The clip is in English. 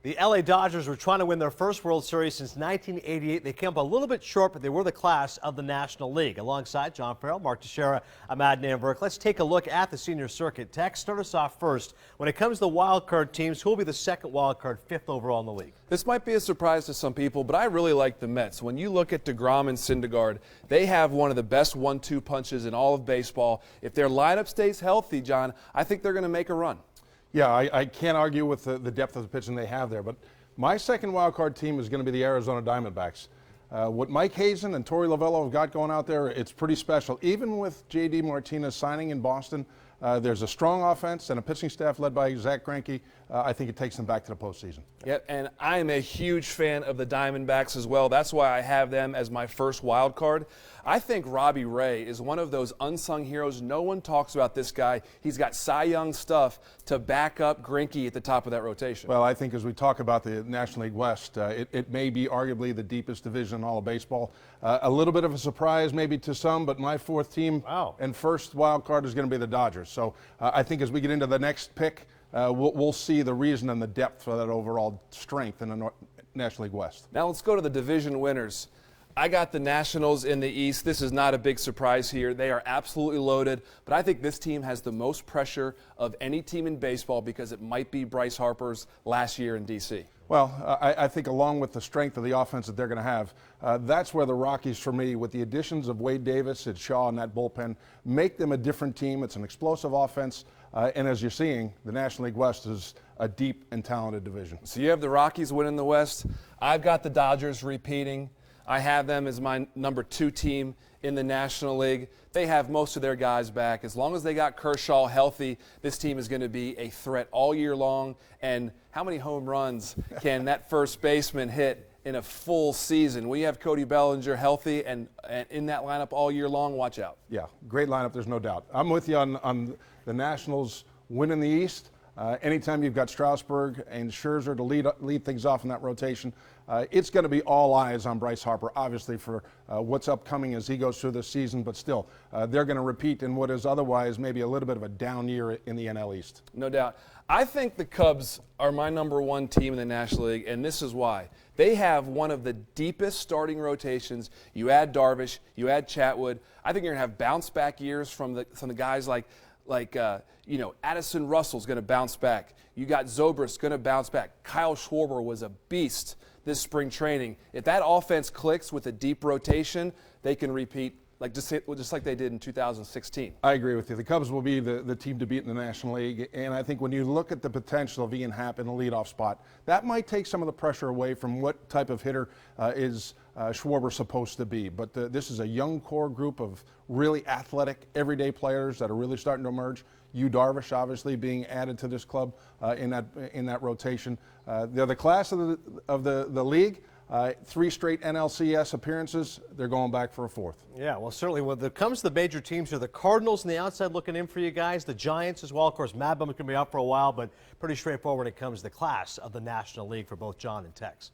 The LA Dodgers were trying to win their first World Series since 1988. They came up a little bit short, but they were the class of the National League. Alongside John Farrell, Mark Teixeira, I'm Adnan Burke. Let's take a look at the senior circuit. Tex, start us off first. When it comes to the wildcard teams, who will be the second wildcard, fifth overall in the league? This might be a surprise to some people, but I really like the Mets. When you look at DeGrom and Syndergaard, they have one of the best 1-2 punches in all of baseball. If their lineup stays healthy, John, I think they're going to make a run. Yeah, I can't argue with the depth of the pitching they have there, but my second wild card team is going to be the Arizona Diamondbacks. What Mike Hazen and Torey Lovullo have got going out there, it's pretty special. Even with J.D. Martinez signing in Boston, there's a strong offense and a pitching staff led by Zach Greinke. I think it takes them back to the postseason. Yep, and I am a huge fan of the Diamondbacks as well. That's why I have them as my first wild card. I think Robbie Ray is one of those unsung heroes. No one talks about this guy. He's got Cy Young stuff to back up Greinke at the top of that rotation. Well, I think as we talk about the National League West, it may be arguably the deepest division in all of baseball. A little bit of a surprise maybe to some, but my fourth team and first wild card is going to be the Dodgers. So I think as we get into the next pick, we'll see the reason and the depth for that overall strength in the National League West. Now let's go to the division winners. I got the Nationals in the East. This is not a big surprise here. They are absolutely loaded, but I think this team has the most pressure of any team in baseball because it might be Bryce Harper's last year in D.C. Well, I think along with the strength of the offense that they're going to have, that's where the Rockies, for me, with the additions of Wade Davis and Shaw in that bullpen, make them a different team. It's an explosive offense, and as you're seeing, the National League West is a deep and talented division. So you have the Rockies winning the West. I've got the Dodgers repeating. I have them as my number 2 team in the National League. They have most of their guys back. As long as they got Kershaw healthy, this team is going to be a threat all year long. And how many home runs can that first baseman hit in a full season? We have Cody Bellinger healthy and in that lineup all year long. Watch out. Yeah, great lineup, there's no doubt. I'm with you on the Nationals winning the East. Anytime you've got Strasburg and Scherzer to lead things off in that rotation, it's going to be all eyes on Bryce Harper, obviously, for what's upcoming as he goes through this season. But still, they're going to repeat in what is otherwise maybe a little bit of a down year in the NL East. No doubt. I think the Cubs are my number 1 team in the National League, and this is why. They have one of the deepest starting rotations. You add Darvish, you add Chatwood. I think you're going to have bounce-back years from the guys like Addison Russell's going to bounce back. You got Zobrist going to bounce back. Kyle Schwarber was a beast this spring training. If that offense clicks with a deep rotation, they can repeat just like they did in 2016. I agree with you. The Cubs will be the team to beat in the National League, and I think when you look at the potential of Ian Happ in the leadoff spot, that might take some of the pressure away from what type of hitter is Schwarber supposed to be. But this is a young core group of really athletic, everyday players that are really starting to emerge. Darvish, obviously, being added to this club in that rotation. They're the class of the league. 3 straight NLCS appearances. They're going back for a 4th. Yeah, well, certainly when it comes to the major teams, are the Cardinals on the outside looking in for you guys, the Giants as well. Of course, Mad Bum's going to be out for a while, but pretty straightforward when it comes to the class of the National League for both John and Tex.